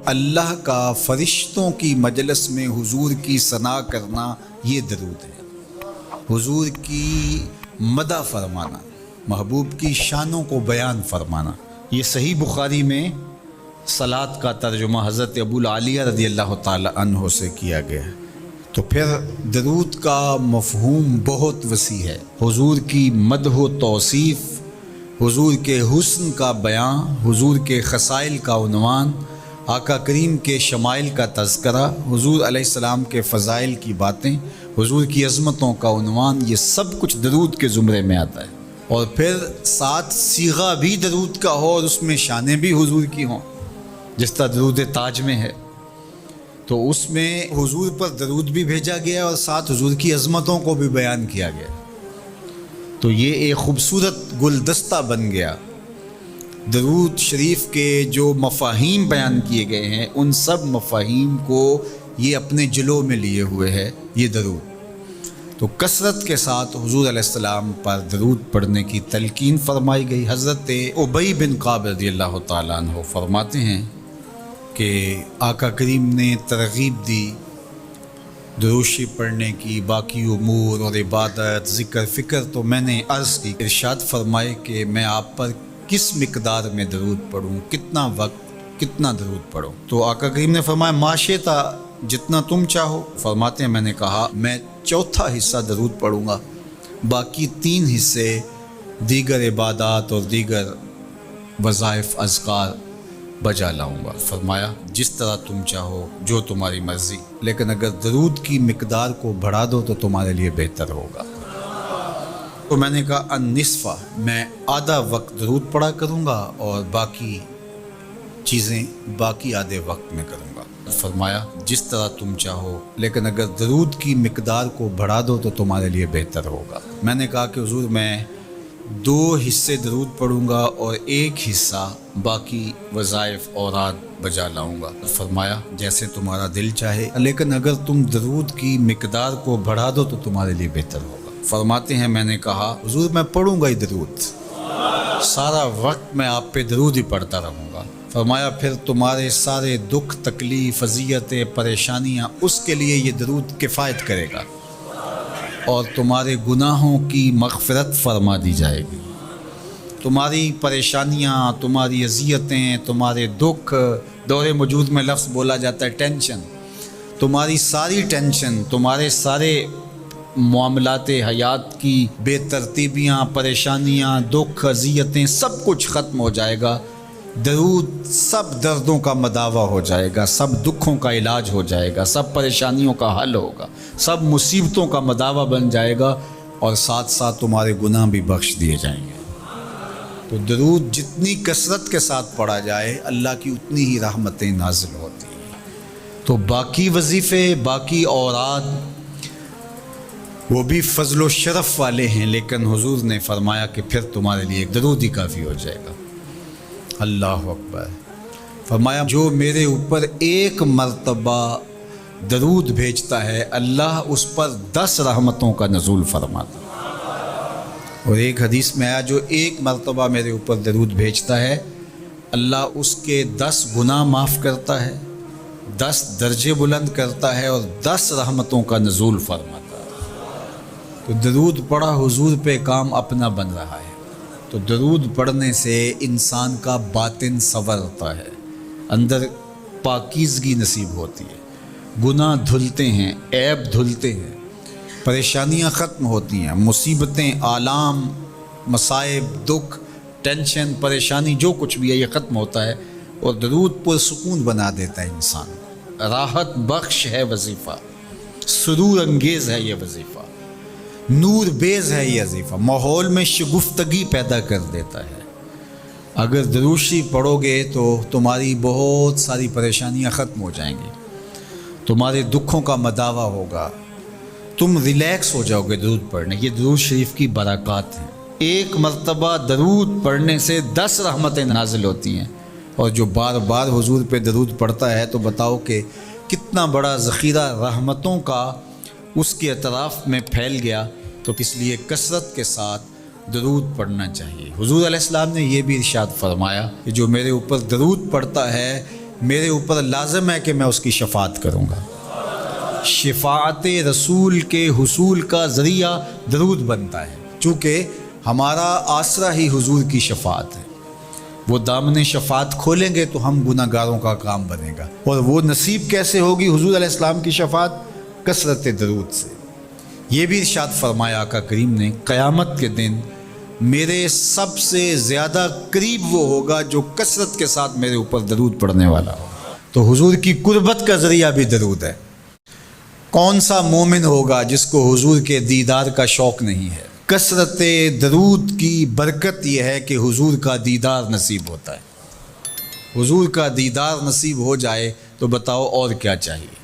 اللہ کا فرشتوں کی مجلس میں حضور کی ثنا کرنا یہ درود ہے، حضور کی مدح فرمانا، محبوب کی شانوں کو بیان فرمانا۔ یہ صحیح بخاری میں صلاۃ کا ترجمہ حضرت ابو العالیہ رضی اللہ تعالی عنہ سے کیا گیا ہے۔ تو پھر درود کا مفہوم بہت وسیع ہے، حضور کی مدح و توصیف، حضور کے حسن کا بیان، حضور کے خصائل کا عنوان، آقا کریم کے شمائل کا تذکرہ، حضور علیہ السلام کے فضائل کی باتیں، حضور کی عظمتوں کا عنوان، یہ سب کچھ درود کے زمرے میں آتا ہے۔ اور پھر ساتھ صیغہ بھی درود کا ہو اور اس میں شانیں بھی حضور کی ہوں، جس طرح درود تاج میں ہے، تو اس میں حضور پر درود بھی بھیجا گیا اور ساتھ حضور کی عظمتوں کو بھی بیان کیا گیا۔ تو یہ ایک خوبصورت گلدستہ بن گیا۔ درود شریف کے جو مفاہیم بیان کیے گئے ہیں، ان سب مفاہیم کو یہ اپنے جلو میں لیے ہوئے ہے یہ درود۔ تو کثرت کے ساتھ حضور علیہ السلام پر درود پڑھنے کی تلقین فرمائی گئی۔ حضرت ابی بن کعب رضی اللہ تعالیٰ عنہ فرماتے ہیں کہ آقا کریم نے ترغیب دی درود شریف پڑھنے کی، باقی امور اور عبادت، ذکر فکر۔ تو میں نے عرض کی، ارشاد فرمائے کہ میں آپ پر کس مقدار میں درود پڑھوں، کتنا وقت، کتنا درود پڑھوں؟ تو آقا کریم نے فرمایا ما شئتا، جتنا تم چاہو۔ فرماتے ہیں میں نے کہا میں چوتھا حصہ درود پڑھوں گا، باقی 3 حصے دیگر عبادات اور دیگر وظائف اذکار بجا لاؤں گا۔ فرمایا جس طرح تم چاہو، جو تمہاری مرضی، لیکن اگر درود کی مقدار کو بڑھا دو تو تمہارے لیے بہتر ہوگا۔ تو میں نے کہا النصف، میں آدھا وقت درود پڑھا کروں گا اور باقی چیزیں باقی آدھے وقت میں کروں گا۔ فرمایا جس طرح تم چاہو، لیکن اگر درود کی مقدار کو بڑھا دو تو تمہارے لیے بہتر ہوگا۔ میں نے کہا کہ حضور میں 2 حصے درود پڑھوں گا اور 1 حصہ باقی وظائف اوراد بجا لاؤں گا۔ فرمایا جیسے تمہارا دل چاہے، لیکن اگر تم درود کی مقدار کو بڑھا دو تو تمہارے لیے بہتر ہوگا۔ فرماتے ہیں میں نے کہا حضور میں پڑھوں گا ہی درود، سارا وقت میں آپ پہ درود ہی پڑھتا رہوں گا۔ فرمایا پھر تمہارے سارے دکھ، تکلیف، اذیتیں، پریشانیاں، اس کے لیے یہ درود کفایت کرے گا اور تمہارے گناہوں کی مغفرت فرما دی جائے گی۔ تمہاری پریشانیاں، تمہاری اذیتیں، تمہارے دکھ، دور موجود میں لفظ بولا جاتا ہے ٹینشن، تمہاری ساری ٹینشن، تمہارے سارے معاملات حیات کی بے ترتیبیاں، پریشانیاں، دکھ، اذیتیں، سب کچھ ختم ہو جائے گا۔ درود سب دردوں کا مداوع ہو جائے گا، سب دکھوں کا علاج ہو جائے گا، سب پریشانیوں کا حل ہوگا، سب مصیبتوں کا مداوع بن جائے گا، اور ساتھ ساتھ تمہارے گناہ بھی بخش دیے جائیں گے۔ تو درود جتنی کثرت کے ساتھ پڑھا جائے، اللہ کی اتنی ہی رحمتیں نازل ہوتی ہیں۔ تو باقی وظیفے، باقی اوراد، وہ بھی فضل و شرف والے ہیں، لیکن حضور نے فرمایا کہ پھر تمہارے لیے ایک درود ہی کافی ہو جائے گا۔ اللہ اکبر۔ فرمایا جو میرے اوپر 1 مرتبہ درود بھیجتا ہے، اللہ اس پر 10 رحمتوں کا نزول فرماتا ہے۔ اور ایک حدیث میں آیا جو 1 مرتبہ میرے اوپر درود بھیجتا ہے، اللہ اس کے 10 گناہ معاف کرتا ہے، 10 درجے بلند کرتا ہے اور 10 رحمتوں کا نزول فرماتا ہے۔ تو درود پڑھا حضور پہ کام اپنا بن رہا ہے۔ تو درود پڑھنے سے انسان کا باطن سنورتا ہے، اندر پاکیزگی نصیب ہوتی ہے، گناہ دھلتے ہیں، عیب دھلتے ہیں، پریشانیاں ختم ہوتی ہیں، مصیبتیں، آلام، مصائب، دکھ، ٹینشن، پریشانی، جو کچھ بھی ہے یہ ختم ہوتا ہے، اور درود پرسکون بنا دیتا ہے انسان کو۔ راحت بخش ہے وظیفہ، سرور انگیز ہے یہ وظیفہ، نور بیز ہے یہ وظیفہ، ماحول میں شگفتگی پیدا کر دیتا ہے۔ اگر درود شریف پڑھو گے تو تمہاری بہت ساری پریشانیاں ختم ہو جائیں گی، تمہارے دکھوں کا مداوع ہوگا، تم ریلیکس ہو جاؤ گے درود پڑھنے۔ یہ درود شریف کی برکات ہیں۔ 1 مرتبہ درود پڑھنے سے 10 رحمتیں نازل ہوتی ہیں، اور جو بار بار حضور پہ درود پڑھتا ہے تو بتاؤ کہ کتنا بڑا ذخیرہ رحمتوں کا اس کے اطراف میں پھیل گیا۔ تو اس لیے کثرت کے ساتھ درود پڑھنا چاہیے۔ حضور علیہ السلام نے یہ بھی ارشاد فرمایا کہ جو میرے اوپر درود پڑھتا ہے، میرے اوپر لازم ہے کہ میں اس کی شفاعت کروں گا۔ شفاعت رسول کے حصول کا ذریعہ درود بنتا ہے، چونکہ ہمارا آسرا ہی حضور کی شفاعت ہے۔ وہ دامن شفاعت کھولیں گے تو ہم گناہ گاروں کا کام بنے گا، اور وہ نصیب کیسے ہوگی حضور علیہ السلام کی شفاعت؟ کثرت درود سے۔ یہ بھی ارشاد فرمایا آقا کریم نے، قیامت کے دن میرے سب سے زیادہ قریب وہ ہوگا جو کثرت کے ساتھ میرے اوپر درود پڑھنے والا ہو۔ تو حضور کی قربت کا ذریعہ بھی درود ہے۔ کون سا مومن ہوگا جس کو حضور کے دیدار کا شوق نہیں ہے؟ کثرت درود کی برکت یہ ہے کہ حضور کا دیدار نصیب ہوتا ہے۔ حضور کا دیدار نصیب ہو جائے تو بتاؤ اور کیا چاہیے؟